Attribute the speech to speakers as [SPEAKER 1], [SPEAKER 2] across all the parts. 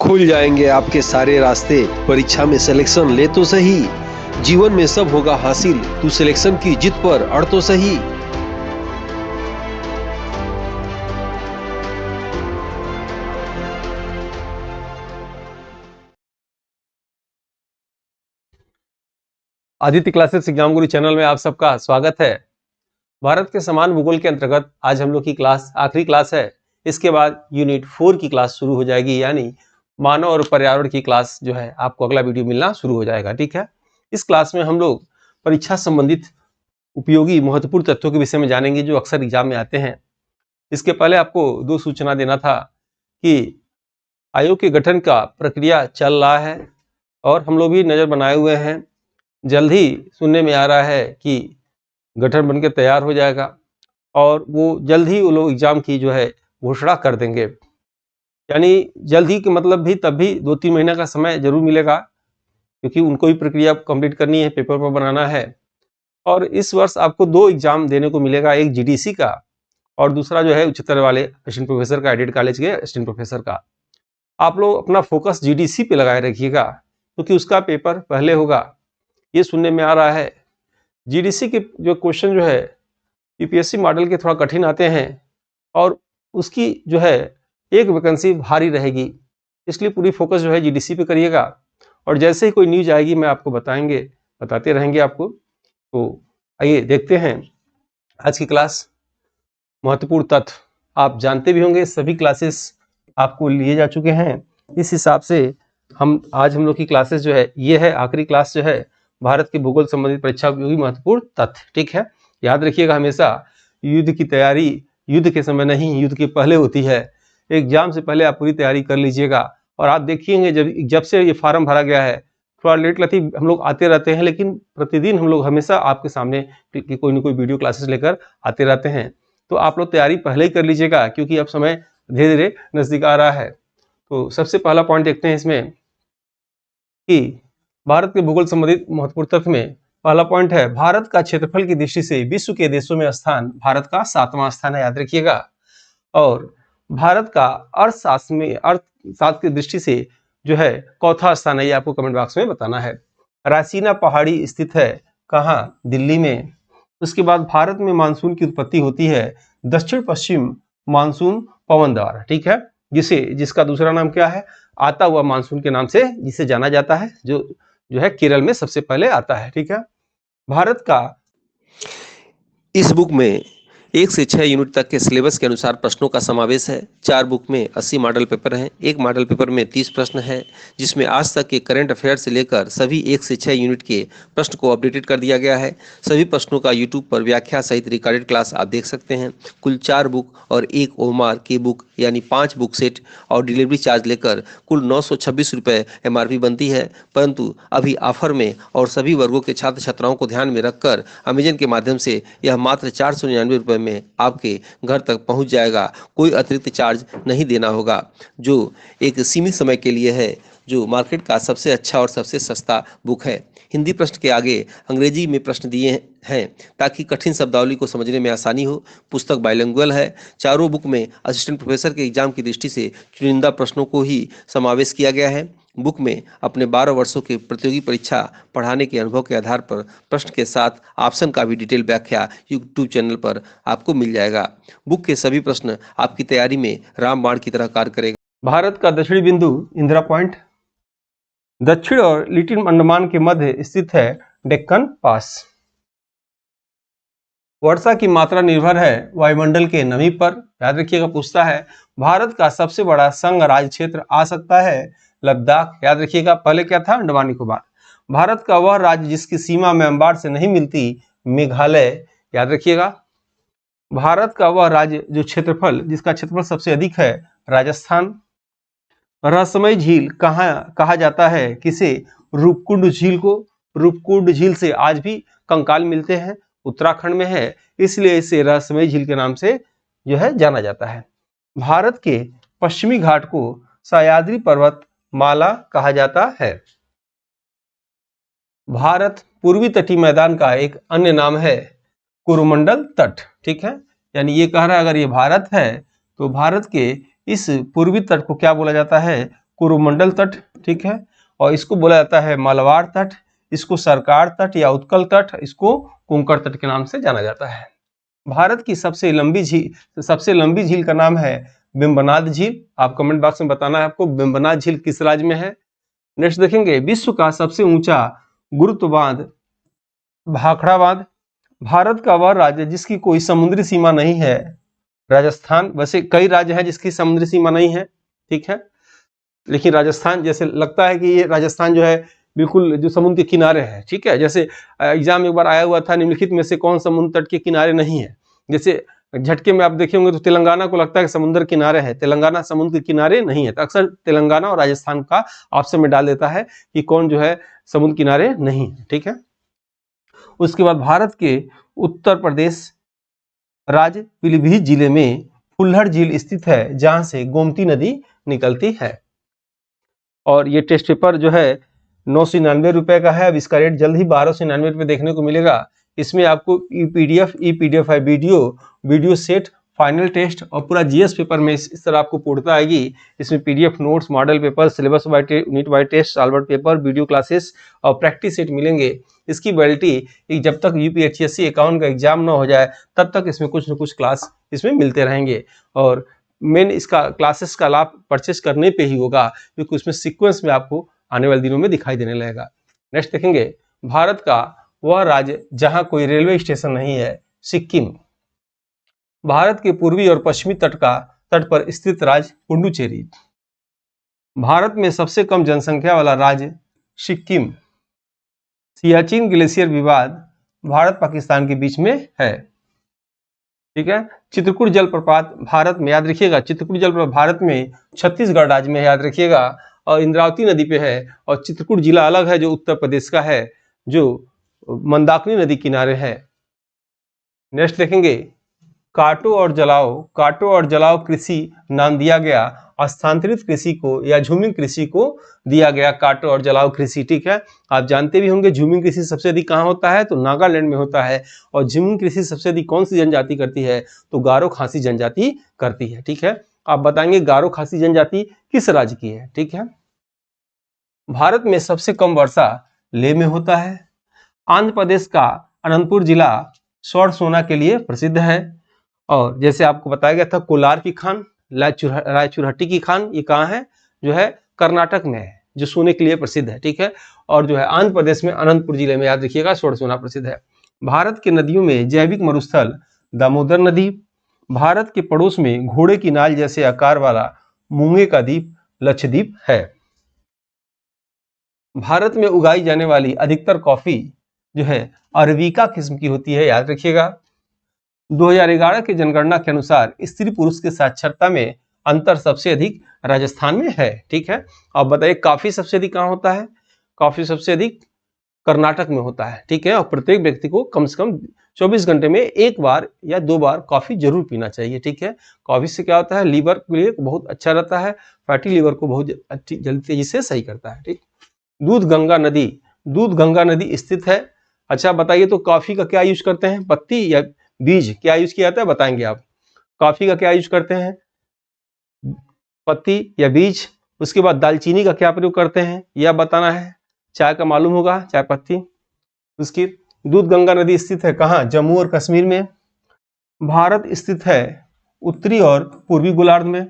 [SPEAKER 1] खुल जाएंगे आपके सारे रास्ते। परीक्षा में सिलेक्शन ले तो सही, जीवन में सब होगा हासिल। तू सिलेक्शन की जिद पर अड़ तो सही।
[SPEAKER 2] आदित्य क्लासेस एग्जाम गुरु चैनल में आप सबका स्वागत है। भारत के समान भूगोल के अंतर्गत आज हम लोग की क्लास आखिरी क्लास है। इसके बाद यूनिट 4 की क्लास शुरू हो जाएगी, यानी मानव और पर्यावरण की क्लास जो है आपको अगला वीडियो मिलना शुरू हो जाएगा। ठीक है, इस क्लास में हम लोग परीक्षा संबंधित उपयोगी महत्वपूर्ण तथ्यों के विषय में जानेंगे जो अक्सर एग्जाम में आते हैं। इसके पहले आपको 2 सूचना देना था कि आयोग के गठन का प्रक्रिया चल रहा है और हम लोग भी नजर बनाए हुए हैं। जल्द ही सुनने में आ रहा है कि गठन बनकर तैयार हो जाएगा और वो जल्द ही वो लोग एग्जाम की जो है घोषणा कर देंगे। यानी जल्द ही के मतलब भी तब भी 2-3 महीने का समय जरूर मिलेगा, क्योंकि उनको भी प्रक्रिया कंप्लीट करनी है, पेपर पर बनाना है। और इस वर्ष आपको 2 एग्जाम देने को मिलेगा, एक जीडीसी का और दूसरा जो है उच्चतर वाले असिस्टेंट प्रोफेसर का, एडेड कॉलेज के असिस्टेंट प्रोफेसर का। आप लोग अपना फोकस जीडीसी पे लगाए रखिएगा, क्योंकि उसका पेपर पहले होगा। ये सुनने में आ रहा है जीडीसी के जो क्वेश्चन जो है यूपीएससी मॉडल के थोड़ा कठिन आते हैं और उसकी जो है एक वैकेंसी भारी रहेगी, इसलिए पूरी फोकस जो है जीडीसी पे करिएगा। और जैसे ही कोई न्यूज आएगी मैं आपको बताते रहेंगे आपको। तो आइए देखते हैं आज की क्लास। महत्वपूर्ण तथ्य आप जानते भी होंगे, सभी क्लासेस आपको लिए जा चुके हैं। इस हिसाब से आज हम लोग की क्लासेस जो है ये है आखिरी क्लास जो है भारत के भूगोल संबंधित परीक्षा उपयोगी महत्वपूर्ण तथ्य। ठीक है, याद रखिएगा हमेशा युद्ध की तैयारी युद्ध के समय नहीं, युद्ध के पहले होती है। एग्जाम से पहले आप पूरी तैयारी कर लीजिएगा। और आप देखिएंगे जब से ये फार्म भरा गया है, थोड़ा लेट लती हम लोग आते रहते हैं, लेकिन प्रतिदिन हम लोग हमेशा आपके सामने कोई ना कोई वीडियो क्लासेस लेकर आते रहते हैं। तो आप लोग तैयारी पहले ही कर लीजिएगा, क्योंकि अब समय धीरे धीरे नजदीक आ रहा है। तो सबसे पहला पॉइंट देखते हैं इसमें कि भारत के भूगोल संबंधित महत्वपूर्ण तथ्य में पहला पॉइंट है, भारत का क्षेत्रफल की दृष्टि से विश्व के देशों में स्थान भारत का 7वां स्थान है, याद रखिएगा। और भारत का अर्थशास्त्र की दृष्टि से जो है चौथा स्थान है, ये आपको कमेंट बॉक्स में बताना है। रासीना पहाड़ी स्थित है कहाँ? दिल्ली में। उसके बाद भारत में मानसून की उत्पत्ति होती है दक्षिण पश्चिम मानसून पवन द्वारा। ठीक है, जिसका दूसरा नाम क्या है? आता हुआ मानसून के नाम से जिसे जाना जाता है, जो है केरल में सबसे पहले आता है। ठीक है, भारत का
[SPEAKER 1] इस बुक में 1 से 6 यूनिट तक के सिलेबस के अनुसार प्रश्नों का समावेश है। 4 बुक में 80 मॉडल पेपर हैं। एक मॉडल पेपर में 30 प्रश्न है, जिसमें आज तक के करंट अफेयर से लेकर सभी 1 से 6 यूनिट के प्रश्न को अपडेटेड कर दिया गया है। सभी प्रश्नों का यूट्यूब पर व्याख्या सहित रिकॉर्डेड क्लास आप देख सकते हैं। कुल 4 बुक और 1 ओमार की बुक यानी 5 बुक सेट और डिलीवरी चार्ज लेकर कुल 926 रुपये MRP बनती है। परंतु अभी ऑफर में और सभी वर्गों के छात्र छात्राओं को ध्यान में रखकर अमेजन के माध्यम से यह मात्र 499 रुपये में आपके घर तक पहुंच जाएगा। कोई अतिरिक्त चार्ज नहीं देना होगा, जो एक सीमित समय के लिए है, जो मार्केट का सबसे अच्छा और सबसे सस्ता बुक है। हिंदी प्रश्न के आगे अंग्रेजी में प्रश्न दिए हैं ताकि कठिन शब्दावली को समझने में आसानी हो। पुस्तक बाइलिंगुअल है। चारों बुक में असिस्टेंट प्रोफेसर के एग्जाम की दृष्टि से चुनिंदा प्रश्नों को ही समावेश किया गया है। बुक में अपने 12 वर्षों की प्रतियोगी परीक्षा पढ़ाने के अनुभव के आधार पर प्रश्न के साथ ऑप्शन का भी डिटेल व्याख्या यूट्यूब चैनल पर आपको मिल जाएगा। बुक के सभी प्रश्न आपकी तैयारी में रामबाण की तरह कार्य करेगा।
[SPEAKER 2] भारत का दक्षिणी बिंदु इंदिरा पॉइंट दक्षिण और लिटिल अंडमान के मध्य स्थित है डेक्कन पास। वर्षा की मात्रा निर्भर है वायुमंडल के नमी पर। याद रखिएगा, पूछता है भारत का सबसे बड़ा संघ राज्य क्षेत्र आ सकता है लद्दाख। याद रखिएगा, पहले क्या था? अंडमान निकोबार। भारत का वह राज्य जिसकी सीमा म्यांमार से नहीं मिलती, मेघालय। याद रखिएगा, भारत का वह राज्य जिसका क्षेत्रफल सबसे अधिक है, राजस्थान। रहस्यमय झील कहा जाता है किसे? रूपकुंड झील को। रूपकुंड झील से आज भी कंकाल मिलते हैं, उत्तराखंड में है, इसलिए इसे रहस्यमय झील के नाम से जो है जाना जाता है। भारत के पश्चिमी घाट को सह्याद्री पर्वत माला कहा जाता है। भारत पूर्वी तटीय मैदान का एक अन्य नाम है कोरोमंडल तट। ठीक है, यानी ये कह रहा है अगर ये भारत है तो भारत के इस पूर्वी तट को क्या बोला जाता है? कोरोमंडल तट, ठीक है, और इसको बोला जाता है मालवाड़ तट, इसको सरकार तट या उत्कल तट, इसको कोंकण तट के नाम से जाना जाता है। भारत की सबसे लंबी झील का नाम है वेम्बनाड झील। आप कमेंट बॉक्स में बताना है आपको वेम्बनाड झील किस राज्य में है। नेक्स्ट देखेंगे, विश्व का सबसे ऊंचा गुरुत्व बांध भाखड़ा बांध। भारत का वह राज्य जिसकी कोई समुद्री सीमा नहीं है, राजस्थान। वैसे कई राज्य हैं जिसकी समुद्री सीमा नहीं है, ठीक है, लेकिन राजस्थान जैसे लगता है कि ये राजस्थान जो है बिल्कुल जो समुद्र के किनारे है, ठीक है। जैसे एग्जाम एक बार आया हुआ था, निम्नलिखित में से कौन समुद्र तट के किनारे नहीं है। जैसे झटके में आप देखे होंगे तो तेलंगाना को लगता है कि समुद्र किनारे है, तेलंगाना समुद्र के किनारे नहीं है। तो अक्सर तेलंगाना और राजस्थान का ऑप्शन में डाल देता है कि कौन जो है समुद्र किनारे नहीं है, ठीक है। उसके बाद भारत के उत्तर प्रदेश राज्य पीलीभीत जिले में फुल्लर झील स्थित है, जहां से गोमती नदी निकलती है। और ये टेस्ट पेपर जो है 999 का है। अब इसका रेट जल्द ही 1299 देखने को मिलेगा। इसमें आपको ई पीडीएफ है, वीडियो सेट, फाइनल टेस्ट और पूरा जीएस पेपर में इस तरह आपको पूर्णता आएगी। इसमें PDF notes, model paper, syllabus unit wise test, solved paper, video classes और प्रैक्टिस सेट मिलेंगे। इसकी वैलिडिटी जब तक यूपीएचएससी अकाउंट का एग्जाम ना हो जाए तब तक इसमें कुछ न कुछ क्लास इसमें मिलते रहेंगे। और मेन इसका क्लासेस का लाभ परचेस करने पे ही होगा, क्योंकि उसमें सीक्वेंस में आपको आने वाले दिनों में दिखाई देने लगेगा। नेक्स्ट देखेंगे, भारत का वह राज्य जहां कोई रेलवे स्टेशन नहीं है, सिक्किम। भारत के पूर्वी और पश्चिमी तट पर स्थित राज्य पुडुचेरी। भारत में सबसे कम जनसंख्या वाला राज्य सिक्किम। सियाचिन ग्लेशियर विवाद भारत पाकिस्तान के बीच में है, ठीक है। चित्रकूट जलप्रपात भारत में, याद रखिएगा, चित्रकूट जलप्रपात भारत में छत्तीसगढ़ राज्य में, याद रखिएगा, और इंद्रावती नदी पे है। और चित्रकूट जिला अलग है जो उत्तर प्रदेश का है, जो मंदाकिनी नदी किनारे है। नेक्स्ट देखेंगे, काटो और जलाओ कृषि नाम दिया गया स्थानांतरित कृषि को या झूमिंग कृषि को दिया गया काटो और जलाओ कृषि, ठीक है। आप जानते भी होंगे झूमिंग कृषि सबसे अधिक कहाँ होता है, तो नागालैंड में होता है। और झूमिंग कृषि सबसे अधिक कौन सी जनजाति करती है, तो गारो खासी जनजाति करती है, ठीक है। आप बताएंगे गारो खासी जनजाति किस राज्य की है, ठीक है। भारत में सबसे कम वर्षा लेह में होता है। आंध्र प्रदेश का अनंतपुर जिला स्वर्ण सोना के लिए प्रसिद्ध है। और जैसे आपको बताया गया था, कोलार की खान, रायचूरहट्टी की खान, ये कहाँ है, जो है कर्नाटक में है, जो सोने के लिए प्रसिद्ध है, ठीक है। और जो है आंध्र प्रदेश में अनंतपुर जिले में, याद रखिएगा, स्वर्ण सोना प्रसिद्ध है। भारत के नदियों में जैविक मरुस्थल दामोदर नदी। भारत के पड़ोस में घोड़े की नाल जैसे आकार वाला मूंगे का द्वीप लक्षद्वीप है। भारत में उगाई जाने वाली अधिकतर कॉफी जो है अरबिका किस्म की होती है, याद रखिएगा। 2011 की जनगणना के अनुसार स्त्री पुरुष के साक्षरता में अंतर सबसे अधिक राजस्थान में है, ठीक है। अब बताइए कॉफी सबसे अधिक कहाँ होता है, कॉफी सबसे अधिक कर्नाटक में होता है, ठीक है। और प्रत्येक व्यक्ति को कम से कम 24 घंटे में 1 बार या 2 बार कॉफी जरूर पीना चाहिए, ठीक है। कॉफी से क्या होता है, लीवर के लिए बहुत अच्छा रहता है, फैटी लीवर को बहुत जल्दी तेजी से सही करता है, ठीक। दूध गंगा नदी स्थित है। अच्छा बताइए, तो कॉफी का क्या यूज करते हैं, पत्ती या बीज, क्या यूज किया जाता है, बताएंगे आप। कॉफी का क्या यूज करते हैं, पत्ती या बीज। उसके बाद दालचीनी का क्या प्रयोग करते हैं, यह बताना है। चाय का मालूम होगा, चाय पत्ती। उसकी दूध गंगा नदी स्थित है कहाँ, जम्मू और कश्मीर में। भारत स्थित है उत्तरी और पूर्वी गोलार्ध में।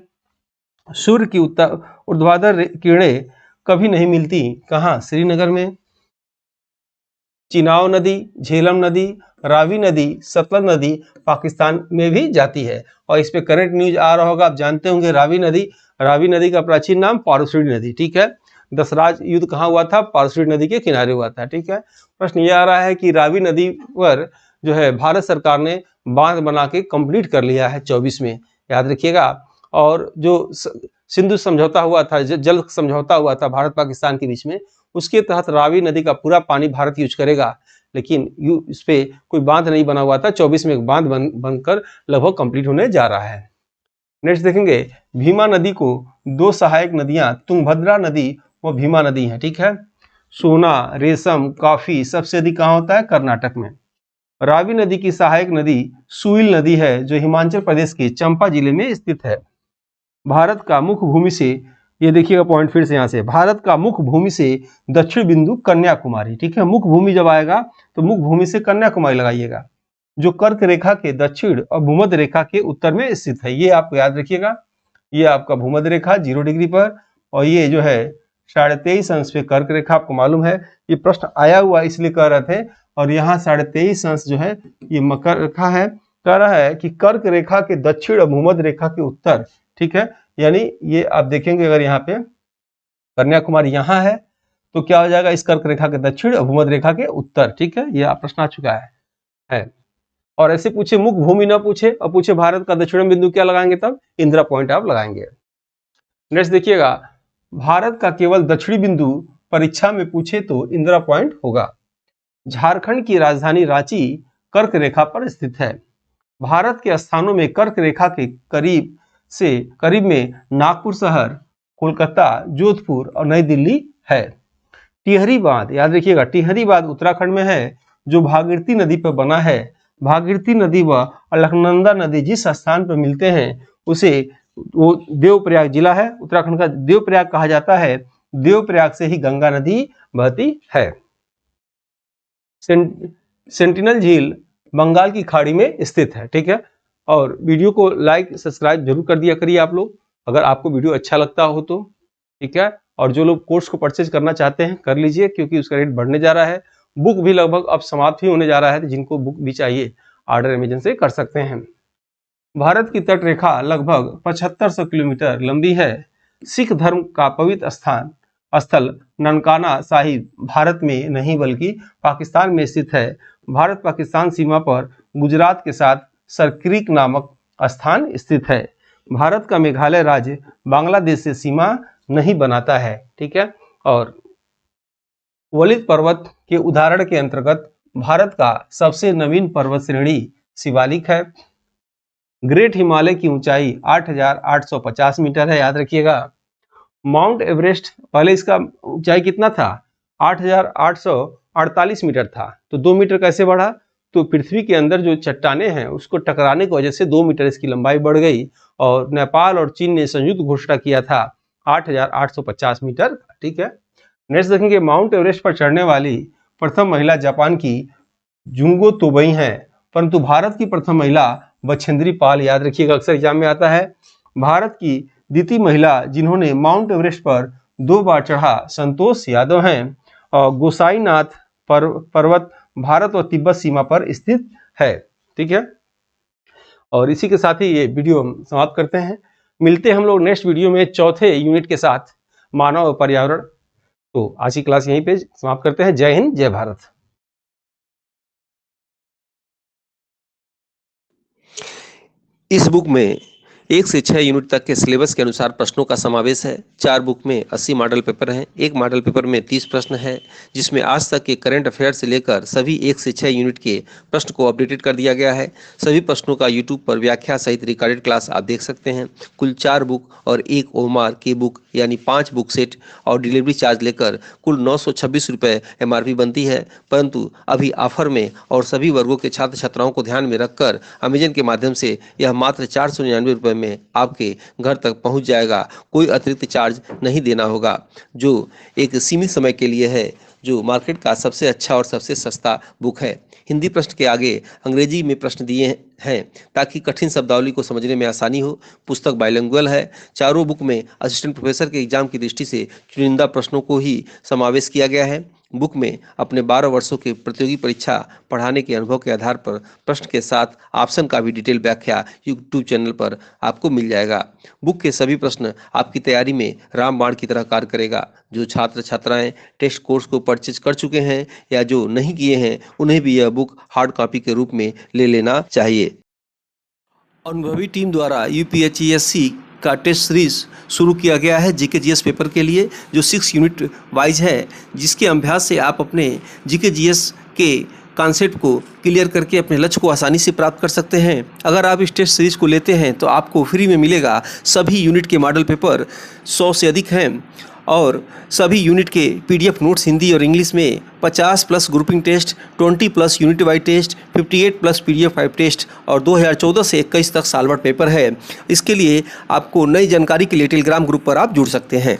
[SPEAKER 2] सूर्य की ऊर्ध्वाधर किरणें कभी नहीं मिलती कहाँ, श्रीनगर में। चिनाव नदी, झेलम नदी, रावी नदी, सतलज नदी पाकिस्तान में भी जाती है। और इस पे करंट न्यूज आ रहा होगा, आप जानते होंगे, रावी नदी का प्राचीन नाम पारसुरी नदी, ठीक है। दशराज युद्ध कहाँ हुआ था, पारसुरी नदी के किनारे हुआ था, ठीक है। प्रश्न ये आ रहा है कि रावी नदी पर जो है भारत सरकार ने बांध बना के कंप्लीट कर लिया है 24 में, याद रखिएगा। और जो सिंधु समझौता हुआ था, जल समझौता हुआ था भारत पाकिस्तान के बीच में, उसके तहत रावी नदी का पूरा पानी भारत यूज करेगा, लेकिन इस पे कोई बांध नहीं बना हुआ था। 24 में एक बांध बनकर लगभग कंप्लीट होने जा रहा है। नेक्स्ट देखेंगे, भीमा नदी को 2 सहायक नदियां तुंगभद्रा नदी व भीमा नदी हैं, ठीक है। सोना, रेशम, कॉफी सबसे अधिक कहाँ होता है, कर्नाटक में। रावी नदी की सहायक नदी सुइल नदी है, जो हिमाचल प्रदेश के चंपा जिले में स्थित है। भारत का मुख्य भूमि से ये देखिएगा पॉइंट फिर से यहाँ से, भारत का मुख्य भूमि से दक्षिण बिंदु कन्याकुमारी, ठीक है। मुख्य भूमि जब आएगा तो मुख्य भूमि से कन्याकुमारी लगाइएगा, जो कर्क रेखा के दक्षिण और भूमध्य रेखा के उत्तर में स्थित है। ये आपको याद रखिएगा, ये आपका भूमध्य रेखा 0 डिग्री पर, और ये जो है 23.5 अंश पे कर्क रेखा, आपको मालूम है ये प्रश्न आया हुआ इसलिए कह रहे थे। और यहाँ 23.5 अंश जो है ये मकर रेखा है, कह रहा है कि कर्क रेखा के दक्षिण और भूमध्य रेखा के उत्तर, ठीक है। यानी ये आप देखेंगे अगर यहाँ पे कन्याकुमारी यहाँ है तो क्या हो जाएगा, इस कर्क रेखा के दक्षिण और भूमध्य रेखा के उत्तर, ठीक है। ये प्रश्न आ चुका है। और ऐसे पूछे मुख्य भूमि ना पूछे और पूछे भारत का दक्षिण बिंदु, क्या लगाएंगे तब, इंदिरा पॉइंट आप लगाएंगे। नेक्स्ट देखिएगा, भारत का केवल दक्षिणी बिंदु परीक्षा में पूछे तो इंदिरा पॉइंट होगा। झारखंड की राजधानी रांची कर्क रेखा पर स्थित है। भारत के स्थानों में कर्क रेखा के करीब में नागपुर शहर, कोलकाता, जोधपुर और नई दिल्ली है। टिहरी बांध याद रखिएगा, टिहरी बांध उत्तराखंड में है, जो भागीरथी नदी पर बना है। भागीरथी नदी व अलकनंदा नदी जिस स्थान पर मिलते हैं उसे वो देवप्रयाग जिला है, उत्तराखंड का देवप्रयाग कहा जाता है। देवप्रयाग से ही गंगा नदी बहती है। सेंटिनल झील बंगाल की खाड़ी में स्थित है, ठीक है। और वीडियो को लाइक सब्सक्राइब जरूर कर दिया करिए आप लोग, अगर आपको वीडियो अच्छा लगता हो तो, ठीक है। और जो लोग कोर्स को परचेज करना चाहते हैं कर लीजिए, क्योंकि उसका रेट बढ़ने जा रहा है। बुक भी लगभग अब समाप्त ही होने जा रहा है, तो जिनको बुक भी चाहिए ऑर्डर अमेजन से कर सकते हैं। भारत की तट रेखा लगभग 7500 किलोमीटर लंबी है। सिख धर्म का पवित्र स्थल ननकाना साहिब भारत में नहीं बल्कि पाकिस्तान में स्थित है। भारत पाकिस्तान सीमा पर गुजरात के साथ सरक्रीक नामक स्थान स्थित है। भारत का मेघालय राज्य बांग्लादेश से सीमा नहीं बनाता है, ठीक है। और वलित पर्वत के उदाहरण के अंतर्गत भारत का सबसे नवीन पर्वत श्रेणी शिवालिक है। ग्रेट हिमालय की ऊंचाई 8,850 मीटर है, याद रखिएगा। माउंट एवरेस्ट पहले इसका ऊंचाई कितना था, 8,848 मीटर था, तो 2 मीटर कैसे बढ़ा, तो पृथ्वी के अंदर जो चट्टाने हैं उसको टकराने की वजह से 2 मीटर इसकी लंबाई बढ़ गई। और नेपाल और चीन ने संयुक्त घोषणा किया था 8,850 मीटर, ठीक है। नेक्स्ट देखेंगे, माउंट एवरेस्ट पर चढ़ने वाली प्रथम महिला जापान की जुंगो तोबई हैं, परंतु भारत की प्रथम महिला बछेंद्री पाल, याद रखिएगा अक्सर एग्जाम में आता है। भारत की द्वितीय महिला जिन्होंने माउंट एवरेस्ट पर 2 बार चढ़ा संतोष यादव हैं। और गोसाईनाथ पर्वत भारत और तिब्बत सीमा पर स्थित है, ठीक है। और इसी के साथ ही ये वीडियो हम समाप्त करते हैं। मिलते हैं हम लोग नेक्स्ट वीडियो में चौथे यूनिट के साथ, मानव और पर्यावरण। तो आज की क्लास यहीं पे समाप्त करते हैं। जय हिंद, जय भारत।
[SPEAKER 1] इस बुक में 1 से 6 यूनिट तक के सिलेबस के अनुसार प्रश्नों का समावेश है। 4 बुक में 80 मॉडल पेपर हैं। एक मॉडल पेपर में 30 प्रश्न है, जिसमें आज तक के करंट अफेयर से लेकर सभी 1 से 6 यूनिट के प्रश्न को अपडेटेड कर दिया गया है। सभी प्रश्नों का यूट्यूब पर व्याख्या सहित रिकॉर्डेड क्लास आप देख सकते हैं। कुल 4 बुक और 1 ओमार के बुक यानी 5 बुक सेट और डिलीवरी चार्ज लेकर कुल 926 रुपये MRP बनती है, परंतु अभी ऑफर में और सभी वर्गों के छात्र छात्राओं को ध्यान में रखकर अमेजन के माध्यम से यह मात्र 499 रुपये में आपके घर तक पहुंच जाएगा। कोई अतिरिक्त चार्ज नहीं देना होगा, जो एक सीमित समय के लिए है, जो मार्केट का सबसे अच्छा और सबसे सस्ता बुक है। हिंदी प्रश्न के आगे अंग्रेजी में प्रश्न दिए हैं ताकि कठिन शब्दावली को समझने में आसानी हो। पुस्तक बाइलिंगुअल है। चारों बुक में असिस्टेंट प्रोफेसर के एग्जाम की दृष्टि से चुनिंदा प्रश्नों को ही समावेश किया गया है। बुक में अपने 12 वर्षों के प्रतियोगी परीक्षा पढ़ाने के अनुभव के आधार पर प्रश्न के साथ ऑप्शन का भी डिटेल व्याख्या यूट्यूब चैनल पर आपको मिल जाएगा। बुक के सभी प्रश्न आपकी तैयारी में रामबाण की तरह कार्य करेगा। जो छात्र छात्राएं टेस्ट कोर्स को परचेज कर चुके हैं या जो नहीं किए हैं, उन्हें भी यह बुक हार्ड कॉपी के रूप में ले लेना चाहिए। अनुभवी टीम द्वारा UPSC का टेस्ट सीरीज शुरू किया गया है जीके जीएस पेपर के लिए, जो 6 यूनिट वाइज है, जिसके अभ्यास से आप अपने जीके जीएस के कॉन्सेप्ट को क्लियर करके अपने लक्ष्य को आसानी से प्राप्त कर सकते हैं। अगर आप इस टेस्ट सीरीज को लेते हैं तो आपको फ्री में मिलेगा। सभी यूनिट के मॉडल पेपर 100 से अधिक हैं और सभी यूनिट के PDF नोट्स हिंदी और इंग्लिश में 50 plus grouping test, 20 plus unit wise test, 58 plus PDF 5 test और 2014 से 21 तक सालभर पेपर है। इसके लिए आपको नई जानकारी के लिए टेलीग्राम ग्रुप पर आप जुड़ सकते हैं।